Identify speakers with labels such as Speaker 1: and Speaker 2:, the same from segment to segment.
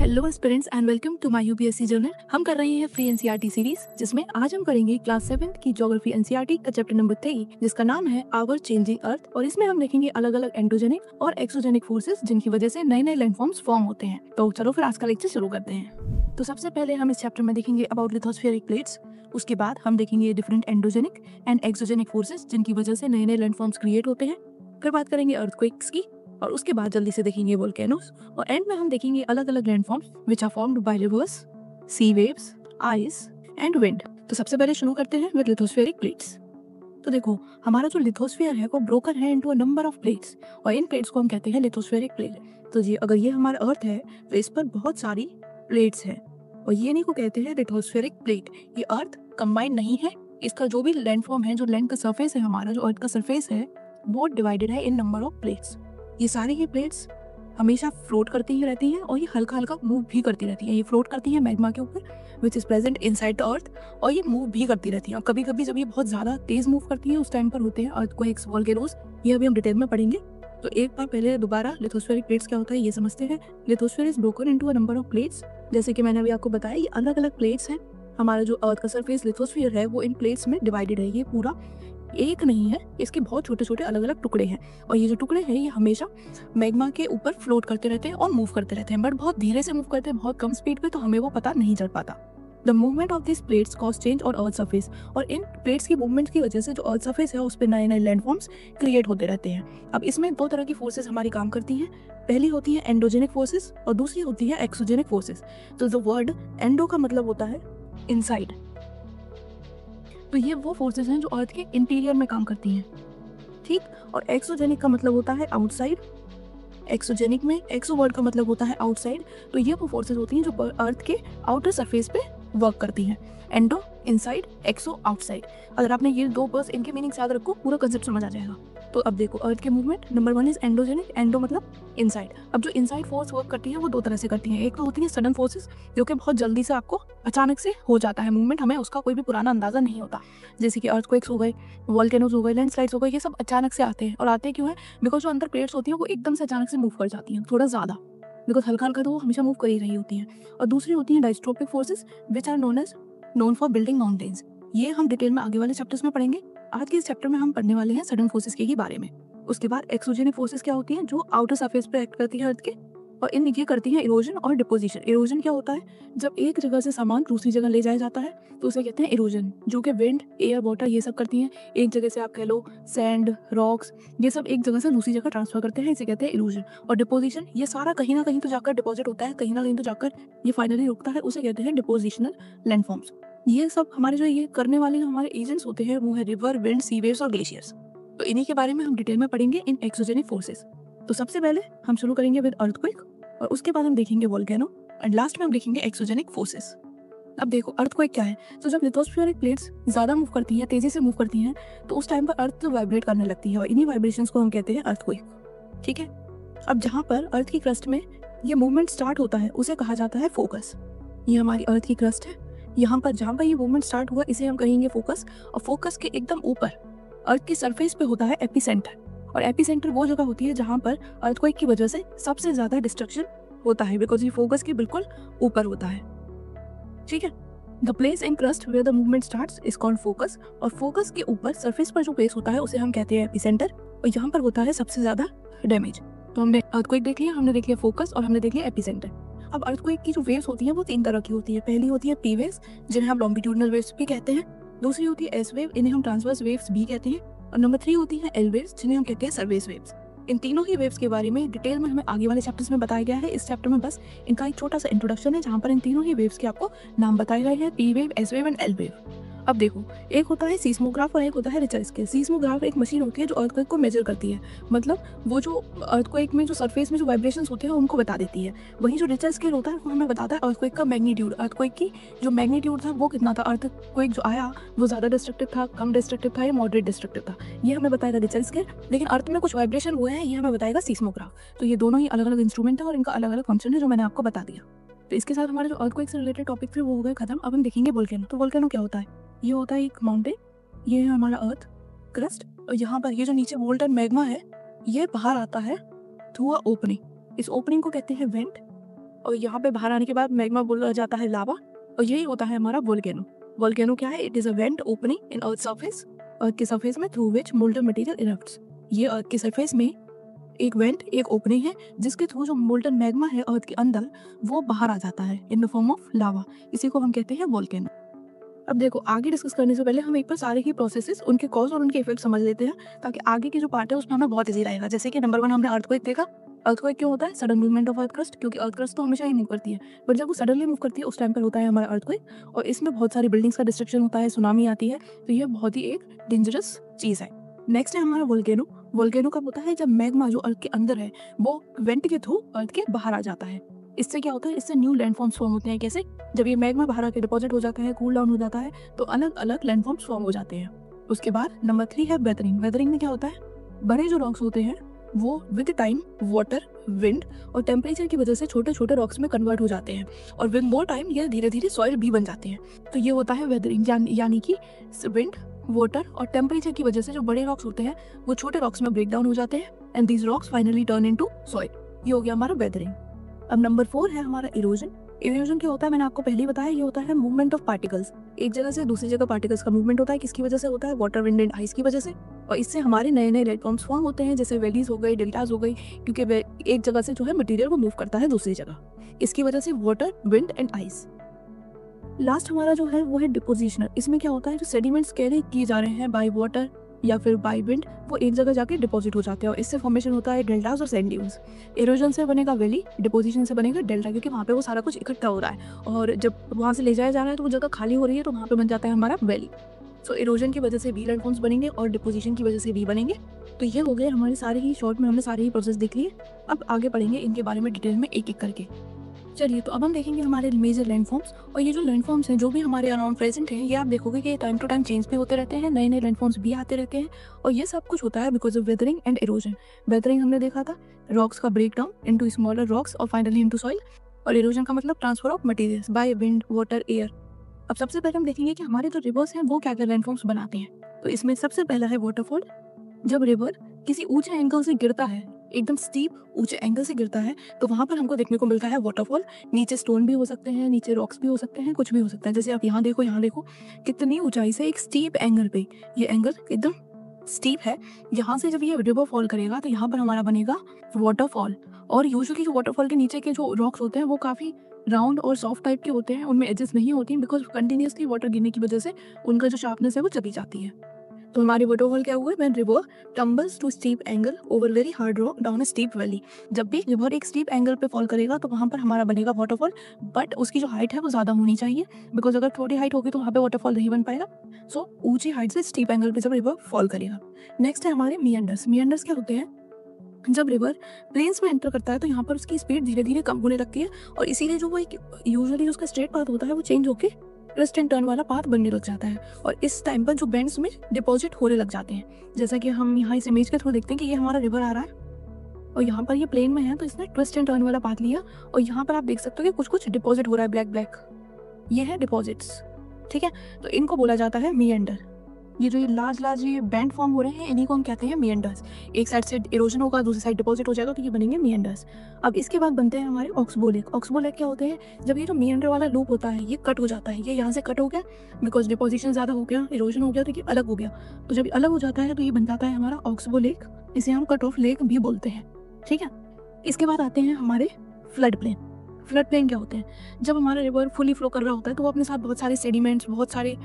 Speaker 1: Hello aspirants and welcome to my UPSC journal. हम कर रहे हैं फ्री एनसीईआरटी सीरीज, जिसमें आज हम करेंगे क्लास 7 की ज्योग्राफी एनसीईआरटी का चैप्टर नंबर 3, जिसका नाम है आवर चेंजिंग अर्थ। और इसमें हम देखेंगे अलग अलग एंडोजेनिक और एक्सोजेनिक फोर्सेस, जिनकी वजह से नए नए लैंडफॉर्म्स फॉर्म होते हैं। तो चलो फिर आज का लेक्चर शुरू करते हैं। तो सबसे पहले हम इस चैप्टर में देखेंगे अबाउट लिथोस्फेरिक प्लेट्स। उसके बाद हम देखेंगे different endogenic and exogenic forces, जिनकी वजह से नए नए लैंडफॉर्म्स क्रिएट होते हैं। फिर बात करेंगे अर्थक्वेक्स की, और उसके बाद जल्दी से देखेंगे वोल्केनोस, और एंड में हम देखेंगे अलग अलग landforms which are formed by rivers, sea waves, ice and wind. तो सबसे पहले शुरू करते हैं विद लिथोस्फेरिक प्लेट्स। तो देखो, हमारा जो लिथोस्फीयर है वो ब्रोकन है into a number of plates, और इन प्लेट्स को हम कहते हैं लिथोस्फेरिक प्लेट। तो जी अगर ये हमारा अर्थ है तो इस पर बहुत सारी प्लेट्स हैं, और ये नहीं को कहते हैं लिथोस्फेरिक प्लेट। ये अर्थ कंबाइंड नहीं है, इसका जो भी लैंडफॉर्म है, जो लैंड का सरफेस है, हमारा जो अर्थ का सरफेस है, वो डिवाइडेड है इन नंबर ऑफ प्लेट्स। ये सारी ही प्लेट्स हमेशा फ्लोट करती ही रहती हैं, और ये हल्का हल्का मूव भी करती रहती हैं। ये फ्लोट करती हैं मैग्मा के ऊपर which is present inside the earth, और ये मूव भी करती रहती हैं। और कभी कभी जब ये बहुत ज़्यादा तेज मूव करती हैं उस टाइम पर होते हैं अर्थक्वेक्स, वोल्केनोस। ये अभी हम डिटेल में पढ़ेंगे। तो एक बार पहले दोबारा लिथोस्फेरिक प्लेट्स क्या होता है ये समझते हैं। Lithosphere is broken into a number of plates. जैसे कि मैंने अभी आपको बताया, ये अलग अलग प्लेट्स हैं। हमारा जो अर्थ का सरफेस लिथोस्फीयर है वो इन प्लेट्स में डिवाइडेड है। ये पूरा एक नहीं है, इसके बहुत छोटे छोटे अलग अलग टुकड़े हैं, और ये जो टुकड़े हैं ये हमेशा मैग्मा के ऊपर फ्लोट करते रहते हैं और मूव करते रहते हैं, बट बहुत धीरे से मूव करते हैं, बहुत कम स्पीड पे, तो हमें वो पता नहीं चल पाता। The movement of this plates cause change on earth surface, और इन प्लेट्स की मूवमेंट की वजह से जो अर्थ सरफेस है उस पर नए नए लैंडफॉर्म्स क्रिएट होते रहते हैं। अब इसमें दो तरह की फोर्सेस हमारी काम करती हैं। पहली होती है एंडोजेनिक फोर्सेस और दूसरी होती है एक्सोजेनिक फोर्सेस। तो जो वर्ड एंडो का मतलब होता है इनसाइड, तो ये वो फोर्सेस हैं जो अर्थ के इंटीरियर में काम करती हैं, ठीक। और एक्सोजेनिक का मतलब होता है आउटसाइड। एक्सोजेनिक में एक्सो वर्ड का मतलब होता है आउटसाइड। तो ये वो फोर्सेस होती हैं जो अर्थ के आउटर सरफेस पे वर्क करती हैं। एंडो इनसाइड, एक्सो आउटसाइड। अगर आपने ये दो बस इनके मीनिंग याद रखो, पूरा कंसेप्ट समझ आ जाएगा। तो अब देखो, अर्थ के movement number 1 is endogenic. Endo मतलब इनसाइड। अब जो इनसाइड फोर्स वर्क करती है वो दो तरह से करती है। एक तो होती है सडन फोर्सेस, जो कि बहुत जल्दी से आपको अचानक से हो जाता है मूवमेंट, हमें उसका कोई भी पुराना अंदाजा नहीं होता। जैसे कि अर्थक्वेक्स हो गए, वोल्केनोज हो गए, लैंडस्लाइड्स हो गए, ये सब अचानक से आते हैं। और आते क्यों है? बिकॉज जो अंदर प्लेट्स होती हैं वो एकदम से अचानक से मूव कर जाती हैं, थोड़ा ज़्यादा, बिकॉज हल्का हल्का तो वो हमेशा मूव कर ही रही होती हैं। और दूसरी होती है diastrophic forces which are known for building mountains. ये हम डिटेल में आगे वाले चैप्टर्स में पढ़ेंगे। आज के इस चैप्टर में हम पढ़ने वाले हैं सडन फोर्सेस के ही बारे में। उसके बाद एक्सोजेनिक फोर्सेस क्या होती हैं, जो आउटर सरफेस पे एक्ट करती है अर्थ के, और इन ये करती है इरोजन और डिपोजिशन। इरोजन क्या होता है? जब एक जगह से सामान दूसरी जगह ले जाया जाता है तो उसे कहते हैं इरोजन, जो कि विंड, एयर, वाटर ये सब करती हैं। एक जगह से आप कह लो सैंड, रॉक्स, ये सब एक जगह से दूसरी जगह ट्रांसफर करते हैं, इसे कहते हैं इरोजन। और डिपोजिशन, ये सारा कहीं ना कहीं तो जाकर डिपॉजिट होता है, कहीं ना कहीं तो जाकर ये फाइनली रुकता है, उसे कहते हैं डिपोजिशनल लैंडफॉर्म्स। ये सब हमारे जो ये करने वाले जो हमारे एजेंट्स होते हैं वो है रिवर, विंड, सी वेव्स और ग्लेशियर्स। तो इन्हीं के बारे में हम डिटेल में पढ़ेंगे इन एक्सोजेनिक फोर्सेस। तो सबसे पहले हम शुरू करेंगे विद अर्थक्वेक, और उसके बाद हम देखेंगे वोल्केनो, एंड लास्ट में हम देखेंगे एक्सोजेनिक फोर्सेस। अब देखो, अर्थक्वेक क्या है? तो जब लिथोस्फेरिक प्लेट्स ज़्यादा मूव करती हैं, तेजी से मूव करती हैं, तो उस टाइम पर अर्थ वाइब्रेट करने लगती है, और इन्हीं वाइब्रेशंस को हम कहते हैं अर्थक्वेक, ठीक है। अब जहाँ पर अर्थ की क्रस्ट में ये मूवमेंट स्टार्ट होता है उसे कहा जाता है फोकस। ये हमारी अर्थ की क्रस्ट है, यहाँ पर जहाँ पर ये मूवमेंट स्टार्ट हुआ इसे हम कहेंगे फोकस। और फोकस के एकदम ऊपर अर्थ की सरफेस पे होता है एपिसेंटर, और एपिसेंटर वो जगह होती है जहाँ पर अर्थक्वेक की वजह से सबसे ज़्यादा डिस्ट्रक्शन होता है, बिकॉज ये फोकस के बिल्कुल ऊपर होता है, ठीक है। The place in crust where the movement starts is called focus, और फोकस के ऊपर सरफेस पर जो प्लेस होता है उसे हम कहते हैं एपिसेंटर, और यहाँ पर होता है सबसे ज़्यादा डैमेज। तो हमने अर्थक्वेक देख लिया, हमने देख लिया फोकस, और हमने देख लिया एपिसेंटर। अब अर्थक्वेक की जो वेव्स होती हैं वो 3 तरह की होती है। पहली होती है पी वेव्स, जिन्हें हम लॉन्गिट्यूडनल वेव्स भी कहते हैं। दूसरी होती है एस वेव, इन्हें हम ट्रांसवर्स वेव्स भी कहते हैं। और नंबर 3 होती है एल वेव्स, जिन्हें हम कहते हैं सरफेस वेव्स। इन तीनों ही वेव्स के बारे में डिटेल में हमें आगे वाले चैप्टर्स में बताया गया है। इस चैप्टर में बस इनका एक छोटा सा इंट्रोडक्शन है, जहाँ पर इन तीनों ही वेव्स के आपको नाम बताए गए हैं, P wave, S wave and L wave. अब देखो, एक होता है सीस्मोग्राफ और एक होता है रिचर स्केल। सीस्मोग्राफ एक मशीन होती है जो अर्थक्वेक को मेजर करती है, मतलब वो जो अर्थक्वेक में जो सरफेस में जो वाइब्रेशंस होते हैं उनको बता देती है। वहीं जो रिचर स्केल होता है वो हमें बताता है अर्थक्वेक का मैग्नीट्यूड, अर्थक्वेक की जो मैग्नीट्यूड था वो कितना था, अर्थक्वेक जो आया वो ज़्यादा डिस्ट्रक्टिव था, कम डिस्ट्रक्टिव था या मॉडरेट डिस्ट्रक्टिव था, ये हमें बताएगा रिचर स्केल। लेकिन अर्थ में कुछ वाइब्रेशन हुए हैं ये हमें बताएगा सीस्मोग्राफ। तो ये दोनों ही अलग अलग इंस्ट्रूमेंट है और इनका अलग अलग फंक्शन है, जो मैंने आपको बता दिया। तो इसके साथ हमारे जो अर्थक्वेक से रिलेटेड टॉपिक थे वो हो गए खत्म। अब हम देखेंगे वोल्केनो। तो वोल्केनो क्या होता है? ये होता है एक माउंटेन, ये है हमारा अर्थ क्रस्ट, और यहाँ पर ये जो नीचे मोल्टन मैग्मा है ये बाहर आता है थ्रू अ ओपनिंग। इस ओपनिंग को कहते हैं वेंट, और यहाँ पे बाहर आने के बाद मैग्मा बोला जाता है लावा, और यही होता है हमारा वोल्केनो। वोल्केनो क्या है? It is a vent opening in earth surface, earth के सरफेस में, through which molten material erupts. ये अर्थ के सरफेस में एक वेंट, एक ओपनिंग है जिसके थ्रू जो मोल्टन मैग्मा है अर्थ के अंदर वो बाहर आ जाता है in the form of lava. इसी को हम कहते हैं वोल्केनो। अब देखो, आगे डिस्कस करने से पहले हम एक बार सारे ही प्रोसेसेस, उनके कॉज और उनके इफेक्ट समझ लेते हैं, ताकि आगे की जो पार्ट है उसमें हमें बहुत इजी रहेगा। जैसे कि नंबर 1 हमने अर्थक्वेक देखा। अर्थक्वेक क्यों होता है? Sudden movement of earth crust, क्योंकि अर्थ क्रस्ट तो हमेशा ही मूव करती है, बट जब वो सडनली मूव करती है उस टाइम पर होता है हमारा अर्थक्वेक, और इसमें बहुत सारी बिल्डिंग्स का डिस्ट्रक्शन होता है, सुनामी आती है, तो ये बहुत ही एक डेंजरस चीज़ है। नेक्स्ट है हमारा वोल्केनो। वोल्केनो कब होता है? जब मैग्मा जो अर्थ के अंदर है वो वेंट के थ्रू अर्थ के बाहर आ जाता है। इससे क्या होता है? इससे न्यू लैंडफॉर्म्स फॉर्म होते हैं। कैसे? जब ये मैग्मा बाहर आके डिपॉजिट हो जाता है, कूल डाउन हो जाता है, तो अलग अलग लैंडफॉर्म्स फॉर्म हो जाते हैं। उसके बाद नंबर 3 है वेदरिंग। वेदरिंग में क्या होता है? बड़े जो रॉक्स होते हैं वो विद टाइम वाटर, विंड और टेम्परेचर की वजह से छोटे छोटे रॉक्स में कन्वर्ट हो जाते हैं, और विद मोर टाइम ये धीरे धीरे सॉइल भी बन जाते हैं। तो ये होता है वेदरिंग, यानी कि विंड, वाटर और टेम्परेचर की वजह से जो बड़े रॉक्स होते हैं वो छोटे रॉक्स में ब्रेक डाउन हो जाते हैं, and these rocks finally turn into soil. ये हो गया हमारा वेदरिंग। अब नंबर 4 है हमारा इरोजन। इरोजन क्या होता है? मैंने आपको पहले ही बताया, ये होता है मूवमेंट ऑफ पार्टिकल्स। एक जगह से दूसरी जगह पार्टिकल्स का मूवमेंट होता है। किसकी वजह से होता है? वाटर, विंड एंड आइस की वजह से। और इससे हमारे नए नए लैंडफॉर्म्स फॉर्म होते हैं, जैसे वैलीज हो गई, डेल्टाज हो गई, क्योंकि एक जगह से जो है मटेरियल वो मूव करता है दूसरी जगह, इसकी वजह से water, wind and ice. Last हमारा जो है वो है डिपोजिशनर। इसमें क्या होता है? जो सेडिमेंट्स कैरी किए जा रहे हैं बाय वाटर या फिर बाय विंड, वो एक जगह जाके डिपॉजिट हो जाते हैं, और इससे फॉर्मेशन होता है डेल्टास और सैंड ड्यून्स। इरोजन से बनेगा वैली, डिपोजिशन से बनेगा डेल्टा, क्योंकि वहाँ पे वो सारा कुछ इकट्ठा हो रहा है, और जब वहाँ से ले जाया जा रहा है तो वो जगह खाली हो रही है, तो वहाँ पे बन जाता है हमारा वैली। सो इरोजन की वजह से भी लैंडफॉर्म्स बनेंगे और डिपोजिशन की वजह से भी बनेंगे। तो ये हो गए हमारे सारे ही, शॉर्ट में हमने सारे ही प्रोसेस देख लिए। अब आगे पढ़ेंगे इनके बारे में डिटेल में एक एक करके। चलिए, तो अब हम देखेंगे हमारे मेजर लैंडफॉर्म्स। और ये जो लैंडफॉर्म्स हैं जो भी हमारे अराउंड प्रेजेंट हैं, ये आप देखोगे कि टाइम टू टाइम चेंज भी होते रहते हैं, नए नए लैंडफॉर्म्स भी आते रहते हैं, और ये सब कुछ होता है because of weathering and erosion. Weathering हमने देखा था, रॉक्स का break down into smaller rocks और फाइनली इनटू सॉइल, और इरोजन का मतलब transfer of materials by wind, water, air. अब सबसे पहले हम देखेंगे कि हमारे जो रिवर्स हैं वो क्या क्या लैंडफॉर्म्स बनाते हैं। तो इसमें सबसे पहला है वाटरफॉल। जब रिवर किसी ऊंचे एंगल से गिरता है, एकदम स्टीप ऊंचे एंगल से गिरता है, तो वहां पर हमको देखने को मिलता है वाटरफॉल। नीचे स्टोन भी हो सकते हैं, नीचे रॉक्स भी हो सकते हैं, कुछ भी हो सकता है। जैसे आप यहाँ देखो कितनी ऊंचाई से एक स्टीप एंगल पे, ये एंगल एकदम स्टीप है, यहाँ से जब ये रिवर फॉल करेगा तो यहाँ पर हमारा बनेगा वाटरफॉल। और यूजुअली जो वाटरफॉल के नीचे के जो रॉक्स होते हैं वो काफ़ी राउंड और सॉफ्ट टाइप के होते हैं, उनमें एजेस नहीं होती, बिकॉज कंटिन्यूसली वाटर गिरने की वजह से उनका जो शार्पनेस है वो चली जाती है। तो हमारी वाटरफॉल क्या हुआ? When river tumbles to steep angle over very hard rock down a steep valley. जब भी रिवर एक स्टीप एंगल पे फॉल करेगा तो वहाँ पर हमारा बनेगा वाटरफॉल, बट उसकी जो हाइट है वो ज़्यादा होनी चाहिए, बिकॉज अगर थोड़ी हाइट होगी तो वहाँ पे वाटरफॉल नहीं बन पाएगा। सो ऊंची हाइट से स्टीप एंगल पे जब रिवर फॉल करेगा। नेक्स्ट है हमारे मियंडर्स। मियंडर्स क्या होते हैं? जब रिवर प्लेन्स में एंटर करता है तो यहाँ पर उसकी स्पीड धीरे धीरे कम होने लगती है, और इसीलिए जो वो एक यूजुअली उसका स्ट्रेट पाथ होता है वो चेंज होकर ट्विस्ट एंड टर्न वाला पाथ बनने लग जाता है, और इस टाइम पर जो बेंड्स में डिपॉजिट होने लग जाते हैं। जैसा कि हम यहाँ इस इमेज के थ्रू देखते हैं कि ये हमारा रिवर आ रहा है और यहाँ पर ये प्लेन में है, तो इसने ट्विस्ट एंड टर्न वाला पाथ लिया, और यहाँ पर आप देख सकते हो कि कुछ कुछ डिपॉजिट हो रहा है, ब्लैक ब्लैक, ये है डिपॉजिट्स। ठीक है, तो इनको बोला जाता है मियंडर। ये जो ये लार्ज ये बैंड फॉर्म हो रहे हैं इन्हीं को हम कहते हैं मियंडर्स। एक साइड से इरोजन होगा, दूसरी साइड डिपॉजिट हो जाएगा, तो ये बनेंगे मियंडर्स। अब इसके बाद बनते हैं हमारे ऑक्सबोलेक। ऑक्सबोलेक क्या होते हैं? जब ये जो मियंडर वाला लूप होता है ये कट हो जाता है, ये यहाँ से कट हो गया बिकॉज डिपोजिशन ज़्यादा हो गया, इरोजन हो गया, तो ये अलग हो गया। तो जब अलग हो जाता है तो ये बन जाता है हमारा ऑक्सबोलेक, इसे हम कट ऑफ लेक भी बोलते हैं। ठीक है, इसके बाद आते हैं हमारे फ्लड प्लेन। फ्लड प्लेन क्या होते हैं? जब हमारा रिवर फुली फ्लो कर रहा होता है तो वो अपने साथ बहुत सारे सेडिमेंट्स, बहुत सारे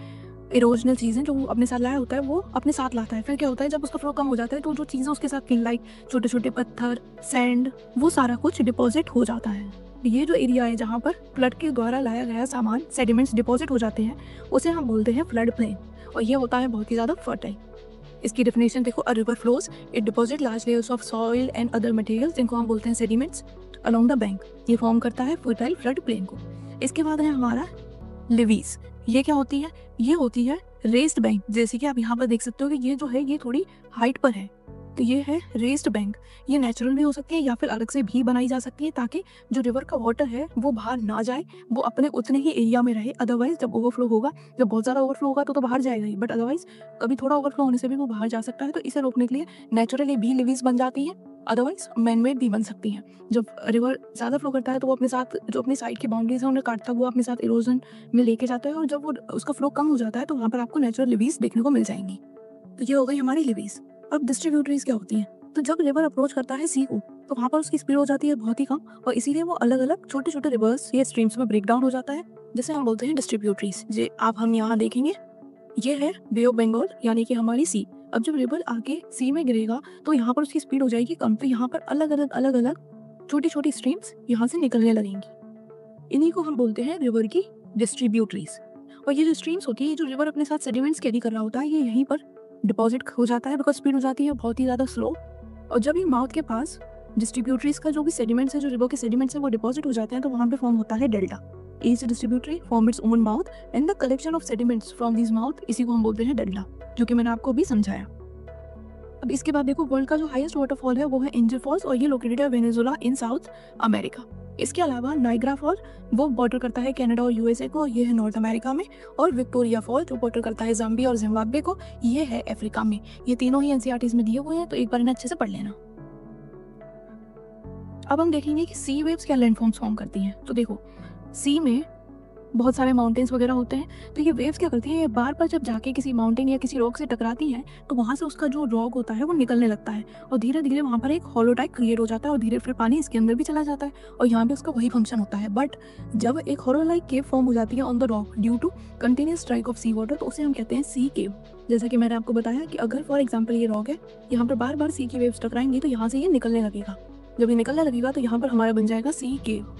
Speaker 1: इरोजनल चीज़ें जो वो अपने साथ लाया होता है वो अपने साथ लाता है। फिर क्या होता है, जब उसका फ्लो कम हो जाता है तो जो चीज़ें उसके साथ लाइक छोटे छोटे पत्थर, सैंड, वो सारा कुछ डिपॉजिट हो जाता है। ये जो एरिया है जहाँ पर फ्लड के द्वारा लाया गया सामान, सेडिमेंट्स डिपॉजिट हो जाते हैं, उसे हम बोलते हैं फ्लड प्लेन, और ये होता है बहुत ही ज़्यादा फर्टाइल। इसकी डेफिनेशन देखो, a river flows, it deposit large layers of soil and other materials, जिनको हम बोलते हैं सेडिमेंट्स, अलोंग द बैंक। ये फॉर्म करता है फर्टाइल फ्लड प्लेन को। इसके बाद है हमारा लिवीज। ये क्या होती है? ये होती है रेस्ड बैंक। जैसे कि आप यहाँ पर देख सकते हो कि ये जो है ये थोड़ी हाइट पर है, तो ये है रेस्ड बैंक। ये नेचुरल भी हो सकती है या फिर अलग से भी बनाई जा सकती है, ताकि जो रिवर का वाटर है वो बाहर ना जाए, वो अपने उतने ही एरिया में रहे। अदरवाइज जब ओवरफ्लो होगा, जब बहुत ज़्यादा ओवरफ्लो होगा तो बाहर जाएगा ही, बट अदरवाइज कभी थोड़ा ओवरफ्लो होने से भी वो बाहर जा सकता है। तो इसे रोकने के लिए नेचुरली भी लिवीज बन जाती है, अदरवाइज मैनमेड भी बन सकती हैं। जब रिवर ज़्यादा फ्लो करता है तो वो अपने साथ जो अपनी साइड की बाउंड्रीज हैं उन्हें काटता हुआ अपने साथ इरोजन में लेके जाता है, और जब वो उसका फ्लो कम हो जाता है तो वहाँ पर आपको नेचुरल लिवीज देखने को मिल जाएंगी। तो ये हो गई हमारी लिवीज। अब डिस्ट्रीब्यूटरीज क्या होती हैं? तो जब रिवर अप्रोच करता है सी को तो वहाँ पर उसकी स्पीड हो जाती है बहुत ही कम, और इसीलिए वो अलग अलग छोटे छोटे रिवर्स या स्ट्रीम्स में ब्रेक डाउन हो जाता है, जिसे हम बोलते हैं डिस्ट्रीब्यूटरीज। जे आप हम यहाँ देखेंगे, ये है बे ऑफ बंगाल यानी कि हमारी सी। अब जब रिवर आके सी में गिरेगा तो यहाँ पर उसकी स्पीड हो जाएगी कम, तो यहाँ पर अलग अलग छोटी छोटी स्ट्रीम्स यहाँ से निकलने लगेंगी। इन्हीं को हम बोलते हैं रिवर की डिस्ट्रीब्यूटरीज। और ये जो स्ट्रीम्स होती है, जो रिवर अपने साथ सेडिमेंट्स कैरी कर रहा होता है, ये यहीं पर डिपॉजिट हो जाता है बिकॉज स्पीड हो जाती है बहुत ही ज़्यादा स्लो। और जब ये माउथ के पास डिस्ट्रीब्यूटरीज का जो भी सेडिमेंट्स है, जो रिवर के सेडिमेंट्स है, वो डिपॉजिट हो जाते हैं, तो वहाँ पे फॉर्म होता है delta. Each distributary form its own mouth and the collection of sediments from this mouth, इसी को हम बोलते हैं डेल्टा, जो कि मैंने आपको अभी समझाया। अब इसके बाद देखो, वर्ल्ड का जो हाईएस्ट वाटरफॉल है वो है एंजल फॉल्स, और ये लोकेटेड है वेनेजुला इन साउथ अमेरिका। इसके अलावा नाइग्रा फॉल वो बॉर्डर करता है कनाडा और यूएसए को, ये है नॉर्थ अमेरिका में। और विक्टोरिया फॉल जो बॉर्डर करता है ज़ाम्बिया और जिम्बाब्वे को, ये है अफ्रीका में। ये तीनों ही एनसीईआरटीज में दिए हुए हैं, तो एक बार इन्हें अच्छे से पढ़ लेना। अब हम देखेंगे कि सी वेव्स क्या लैंडफॉर्म्स फॉर्म करती हैं। तो देखो, सी में बहुत सारे माउंटेन्स वगैरह होते हैं, तो ये वेव्स क्या करती हैं, ये बार बार जब जाके किसी माउंटेन या किसी रॉक से टकराती हैं तो वहाँ से उसका जो रॉक होता है वो निकलने लगता है, और धीरे धीरे वहाँ पर एक हॉलो टाइप क्रिएट हो जाता है, और धीरे फिर पानी इसके अंदर भी चला जाता है, और यहाँ पे उसका वही फंक्शन होता है। बट जब एक हॉलो लाइक केव फॉर्म हो जाती है on the rock due to continuous strike of sea water, तो उसे हम कहते हैं सी केव। जैसा कि मैंने आपको बताया कि अगर फॉर एग्जाम्पल ये रॉक है, यहाँ पर बार बार सी की वेव्स टकराएंगी तो यहाँ से ये निकलने लगेगा। जब ये निकलने लगेगा तो यहाँ पर हमारा बन जाएगा सी केव।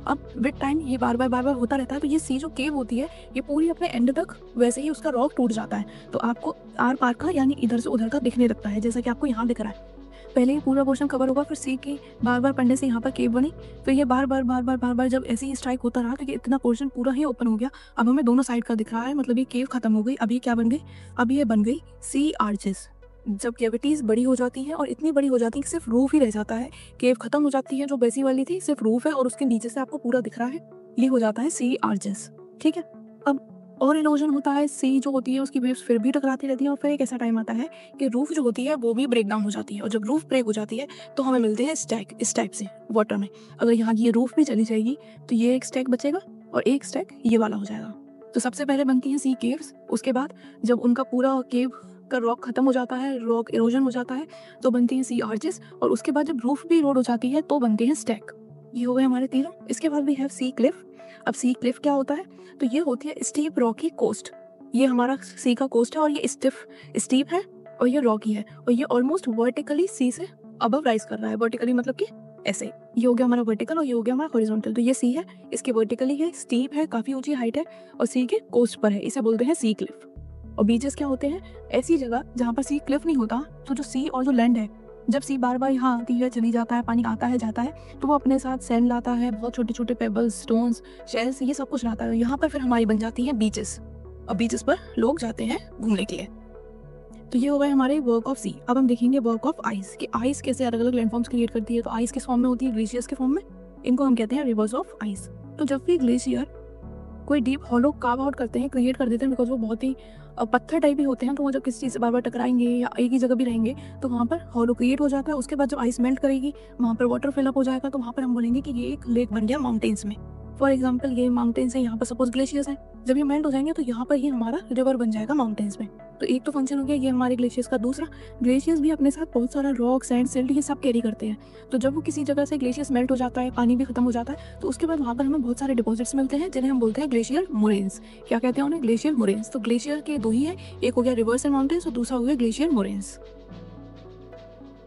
Speaker 1: अब विद टाइम ये बार बार होता रहता है, तो ये सी जो केव होती है ये पूरी अपने एंड तक वैसे ही उसका रॉक टूट जाता है, तो आपको आर पार का यानी इधर से उधर का दिखने लगता है, जैसा कि आपको यहाँ दिख रहा है। पहले ये पूरा पोर्शन कवर होगा, फिर सी के बार बार पढ़ने से यहाँ पर केव बनी, फिर ये बार बार जब ऐसे ही स्ट्राइक होता रहा तो ये इतना पोर्शन पूरा ही ओपन हो गया। अब हमें दोनों साइड का दिख रहा है, मतलब ये केव खत्म हो गई। अब ये क्या बन गई, अब ये बन गई सी आर्चेस। जब कैविटीज बड़ी हो जाती हैं और इतनी बड़ी हो जाती है कि सिर्फ रूफ ही रह जाता है, केव खत्म हो जाती है, जो बेसी वाली थी सिर्फ रूफ है और उसके नीचे से आपको पूरा दिख रहा है, ये हो जाता है सी आर्चेस। ठीक है, अब और इरोजन होता है, सी जो होती है उसकी वेव्स फिर भी टकराती रहती है, और फिर एक ऐसा टाइम आता है कि रूफ जो होती है वो भी ब्रेक डाउन हो जाती है, और जब रूफ ब्रेक हो जाती है तो हमें मिलते हैं स्टैक इस टाइप से वाटर में। अगर यहाँ की ये रूफ भी चली जाएगी तो ये एक स्टैक बचेगा और एक स्टैक ये वाला हो जाएगा। तो सबसे पहले बनती हैं सी केव्स, उसके बाद जब उनका पूरा केव का रॉक खत्म हो जाता है, रॉक इरोजन हो जाता है, तो बनती हैं सी आर्चेस, और उसके बाद जब रूफ भी इरोड हो जाती है तो बनते हैं स्टैक। ये हो गए हमारे तीनों। इसके बाद भी है सी क्लिफ। अब सी क्लिफ क्या होता है, तो ये होती है स्टीप रॉकी कोस्ट। ये हमारा सी का कोस्ट है और ये स्टीप है और ये रॉकी है, और ये ऑलमोस्ट वर्टिकली सी से अबव राइज कर रहा है। वर्टिकली मतलब कि ऐसे, ये हो गया हमारा वर्टिकल और ये हो गया हमारा हॉरिजॉन्टल। तो ये सी है, इसके वर्टिकली है, स्टीप है, काफी ऊंची हाइट है, और सी के कोस्ट पर है, इसे बोलते हैं सी क्लिफ। और बीचेस क्या होते हैं, ऐसी जगह जहाँ पर सी क्लिफ नहीं होता, तो जो सी और जो लैंड है, जब सी बार बार यहाँ आती है चली जाता है, पानी आता है जाता है, तो वो अपने साथ सैंड लाता है, बहुत छोटे छोटे पेबल्स, स्टोन्स, शेल्स, ये सब कुछ लाता है। यहाँ पर फिर हमारी बन जाती है बीचेस, और बीचेस पर लोग जाते हैं घूमने के लिए। तो ये हो गए हमारे वर्क ऑफ सी। अब हम देखेंगे वर्क ऑफ आइस, कि आइस कैसे अलग अलग लैंडफॉर्म्स क्रिएट करती है। तो आइस किस फॉर्म में होती है, ग्लेशियर्स के फॉर्म में, इनको हम कहते हैं रिवर्स ऑफ आइस। तो जब भी ग्लेशियर कोई डीप हॉलो कार्व आउट करते हैं, क्रिएट कर देते हैं, बिकॉज वो बहुत ही पत्थर टाइप ही होते हैं, तो वो जब किसी चीज़ से बार बार टकराएंगे या एक ही जगह भी रहेंगे तो वहाँ पर हॉलो क्रिएट हो जाता है। उसके बाद जब आइस मेल्ट करेगी, वहाँ पर वाटर फिलअप हो जाएगा, तो वहाँ पर हम बोलेंगे कि ये एक लेक बन गया माउंटेन्स में। फॉर एग्जाम्पल ये माउंटेन्स है, यहाँ पर सपोज ग्लेशियर्स हैं, जब ये मेल्ट हो जाएंगे तो यहाँ पर ही हमारा रिवर बन जाएगा माउंटेन्स में। तो एक तो फंक्शन हो गया ये हमारे ग्लेशियर्स का। दूसरा, ग्लेशियर्स भी अपने साथ बहुत सारा रॉक, सैंड, सिल्ट, ये सब कैरी करते हैं। तो जब वो किसी जगह से ग्लेशियर्स मेल्ट हो जाता है, पानी भी खत्म हो जाता है, तो उसके बाद वहाँ पर हमें बहुत सारे डिपॉजिट्स मिलते हैं, जिन्हें हम बोलते हैं ग्लेशियर मोरेन्स। क्या कहते हैं उन्हें, ग्लेशियर मोरेन्स। तो ग्लेशियर के दो ही है, एक हो गया रिवर्स एंड माउंटेन्स और दूसरा हो गया ग्लेशियर मोरेन्स।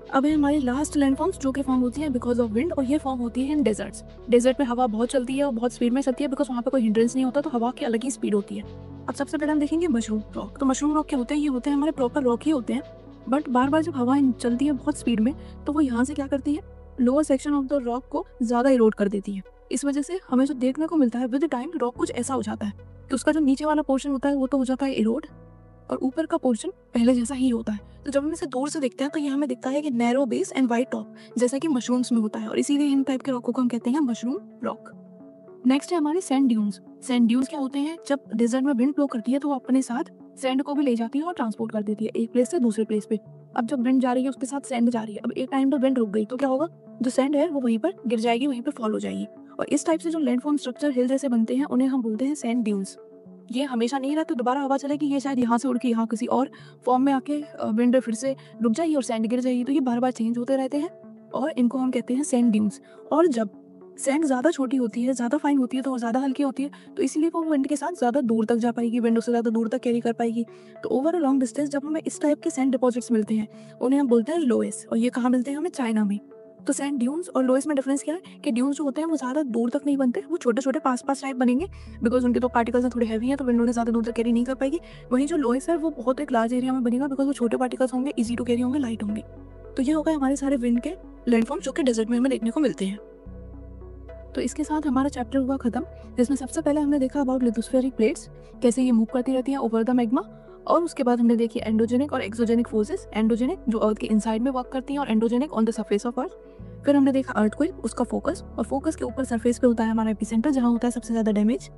Speaker 1: अब है हमारी लास्ट लैंडफॉर्म्स, जो कि फॉर्म होती है बिकॉज ऑफ विंड, और ये फॉर्म होती है इन डेजर्ट्स। डेजर्ट में हवा बहुत चलती है और बहुत स्पीड में चलती है, बिकॉज वहाँ पर कोई हिंड्रेंस नहीं होता, तो हवा की अलग ही स्पीड होती है। अब सबसे पहले हम देखेंगे मशरूम रॉक। तो मशरूम रॉक क्या होते हैं, ये होते हैं हमारे प्रॉपर रॉक ही होते हैं, बट बार बार जब हवा चलती है बहुत स्पीड में, तो वो यहाँ से क्या करती है, lower section of the rock को ज़्यादा इरोड कर देती है। इस वजह से हमें जो देखने को मिलता है विद टाइम, रॉक कुछ ऐसा हो जाता है कि उसका जो नीचे वाला पोर्शन होता है वो तो हो जाता है इरोड, और ऊपर का पोर्शन पहले जैसा ही होता है। तो जब हम इसे दूर से देखते हैं तो ये हमें दिखता है कि narrow base and wide top, जैसा कि मशरूम्स में होता है, और इसीलिए इन टाइप के रॉकों को हम कहते हैं मशरूम रॉक। नेक्स्ट है हमारे सैंड ड्यून्स। सैंड ड्यून्स क्या होते हैं, जब डेजर्ट में विंड ब्लो करती है तो वो अपने साथ सैंड को भी ले जाती है और ट्रांसपोर्ट कर देती है एक प्लेस से दूसरे प्लेस पे। अब जब विंड जा रही है उसके साथ सैंड जा रही है, अब एक टाइम पर विंड रुक गई तो क्या होगा, जो सैंड है वो वहीं पर गिर जाएगी, वहीं पर फॉल हो जाएगी। और इस टाइप से जो लैंडफॉर्म स्ट्रक्चर हिल जैसे बनते हैं उन्हें हम बोलते हैं सैंड ड्यून्स। ये हमेशा नहीं रहते, दोबारा हवा चलेगी ये शायद यहाँ से उड़ के यहाँ किसी और फॉर्म में आके विंड फिर से रुक जाएगी और सैंड गिर जाएगी, तो ये बार बार चेंज होते रहते हैं और इनको हम कहते हैं सैंड ड्यून्स। और जब सैंड ज़्यादा छोटी होती है, ज़्यादा फाइन होती है तो ज़्यादा हल्की होती है, तो इसीलिए वो विंड के साथ ज़्यादा दूर तक जा पाएगी, विंड उससे ज़्यादा दूर तक कैरी कर पाएगी। तो ओवर अ लॉन्ग डिस्टेंस जब हमें इस टाइप के सैंड डिपॉजिट्स मिलते हैं उन्हें हम बोलते हैं लोएस। और ये कहाँ मिलते हैं, हमें चाइना में। तो सैंड ड्यून्स और लोएस में डिफरेंस क्या है कि ड्यून्स जो होते हैं वो ज़्यादा दूर तक नहीं बनते, वो छोटे छोटे पास पास टाइप बनेंगे, बिकॉज उनके तो पार्टिकल्स थोड़े हैवी हैं तो विंड उन्हें ज़्यादा दूर तक कैरी नहीं कर पाएगी। वहीं जो लोएस है वो बहुत एक लार्ज एरिया में बनेगा, बिकॉज वो छोटे पार्टिकल्स होंगे, ईजी टू कैरी होंगे, लाइट होंगे। तो ये होगा हमारे सारे विंड के लैंडफॉर्म जो कि डेजर्ट में हमें देखने को मिलते हैं। तो इसके साथ हमारा चैप्टर हुआ खत्म, जिसमें सबसे पहले हमने देखा अबाउट लिथोस्फेरिक प्लेट्स, कैसे ये मूव करती रहती हैं ओवर द मैग्मा। और उसके बाद हमने देखी एंडोजेनिक और एक्सोजेनिक फोर्सेस, एंडोजेनिक जो अर्थ के इनसाइड में वर्क करती हैं और endogenic on the surface of earth. फिर हमने देखा अर्थक्वेक, उसका फोकस, और फोकस के ऊपर सरफेस पे होता है हमारा एपिसेंटर जहाँ होता है सबसे ज़्यादा डैमेज।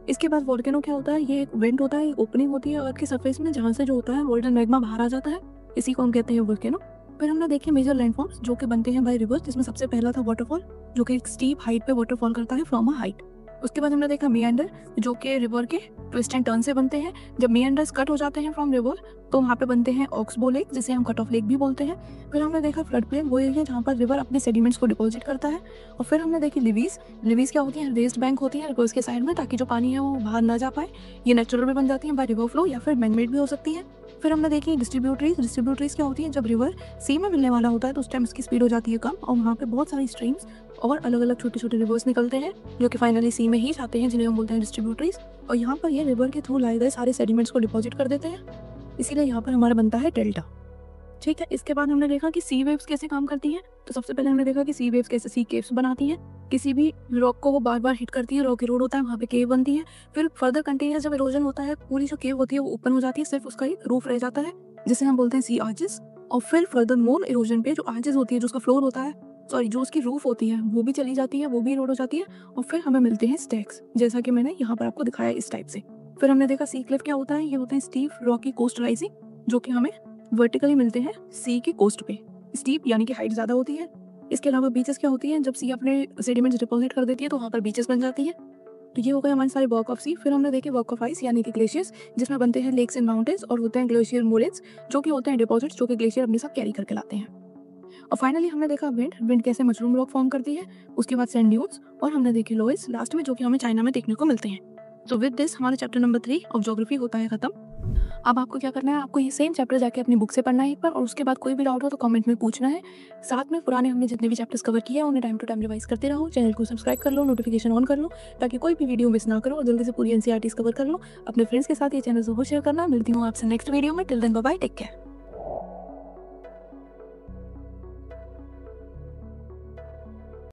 Speaker 1: इसके बाद वोल्केनो क्या होता है, ये एक वेंट होता है, एक ओपनिंग होती है अर्थ की सरफेस में जहाँ से जो होता है वोल्टन मैग्मा बाहर आ जाता है, इसी को हम कहते हैं वोल्केनो। फिर हमने देखे मेजर लैंडफॉर्म्स जो कि बनते हैं बाय रिवर्स, जिसमें सबसे पहला था वाटरफॉल जो कि एक स्टीप हाइट पे वाटरफॉल करता है फ्रॉम अ हाइट। उसके बाद हमने देखा मियांडर जो कि रिवर के ट्विस्ट एंड टर्न से बनते हैं। जब मियांडर्स कट हो जाते हैं फ्रॉम रिवर तो वहाँ पे बनते हैं ऑक्सबो लेक, जिसे हम कट ऑफ लेक भी बोलते हैं। फिर हमने देखा फ्लड प्लेन, वो एरिया जहाँ पर रिवर अपने सेडिमेंट्स को डिपॉजिट करता है। और फिर हमने देखी लिवीज। लिवीज क्या होती है, रेस्ड बैंक होती है रिवर्स के साइड में, ताकि जो पानी है वो बाहर ना जा पाए। ये नेचुरल भी बन जाती है बाय रिवर फ्लो या फिर मैनमेड भी हो सकती है। फिर हमने देखी डिस्ट्रीब्यूटरीज। डिस्ट्रीब्यूटरीज क्या होती है, जब रिवर सी में मिलने वाला होता है तो उस टाइम उसकी स्पीड हो जाती है कम और वहाँ पे बहुत सारी स्ट्रीम्स और अलग अलग छोटे छोटे रिवर्स निकलते हैं जो कि फाइनली सी में ही जाते हैं, जिन्हें हम बोलते हैं डिस्ट्रीब्यूटरीज। और यहाँ पर ये रिवर के थ्रू लाए गए सारे सेडिमेंट्स को डिपॉजिट कर देते हैं, इसीलिए यहाँ पर हमारा बनता है डेल्टा। ठीक है, इसके बाद हमने देखा कि सी वेव्स कैसे काम करती हैं। तो सबसे पहले हमने देखा कि सी वेव्स कैसे सी केव्स बनाती हैं। किसी भी रॉक को वो बार बार हिट करती है, रॉक इरोड होता है, वहाँ पे केव बनती है। फिर फर्दर कंटिन्यूअस जब इरोजन होता है, पूरी जो केव होती है वो ओपन हो जाती है, सिर्फ उसका एक रूफ रह जाता है जिसे हम बोलते हैं सी आर्चेस। और फिर फर्दर मोर इरोजन पे जो आर्चेस होती है, जो उसका फ्लोर होता है, सॉरी जो उसकी रूफ होती है वो भी चली जाती है, वो भी इरोड हो जाती है। और फिर हमें मिलते हैं स्टैक्स, जैसा कि मैंने यहाँ पर आपको दिखाया इस टाइप से। फिर हमने देखा सी क्लिफ क्या होता है, ये होते हैं स्टीप रॉकी कोस्ट राइजिंग जो कि हमें वर्टिकली मिलते हैं सी के कोस्ट पे। स्टीप यानी कि हाइट ज़्यादा होती है। इसके अलावा बीचेस क्या होती हैं, जब सी अपने सेडिमेंट्स डिपॉजिट कर देती है तो वहाँ पर बीचेस बन जाती है। तो ये हो गए हमारे सारे वर्क ऑफ सी। फिर हमने देखे वर्क ऑफ आइस यानी कि ग्लेशियर्स, जिसमें बनते हैं लेक्स एंड माउंटेन्स, और होते हैं ग्लेशियर मोरेन्स जो कि होते हैं डिपॉजिट्स जो कि ग्लेशियर अपने साथ कैरी करके लाते हैं। और फाइनली हमने देखा विंड कैसे मशरूम रॉक फॉर्म करती है, उसके बाद सैंड ड्यून्स, और हमने देखे लोएस लास्ट में जो कि हमें चाइना में देखने को मिलते हैं। तो विद दिस हमारा चैप्टर नंबर 3 ऑफ ज्योग्राफी होता है खत्म। अब आपको क्या करना है, आपको ये सेम चैप्टर जाके अपनी बुक से पढ़ना है एक बार, और उसके बाद कोई भी डाउट हो तो कमेंट में पूछना है। साथ में पुराने हमने जितने भी चैप्टर्स कवर किए हैं उन्हें टाइम टू टाइम रिवाइज करते रहो। चैनल को सब्सक्राइब कर लो, नोटिफिकेशन ऑन कर लो, ताकि कोई भी वीडियो मिस ना करो, और जल्दी से पूरी एनसीईआरटीज कवर कर लो। अपने फ्रेंड्स के साथ ये चैनल जरूर शेयर करना। मिलती हूँ आपसे नेक्स्ट वीडियो में। Till then bye bye, take care.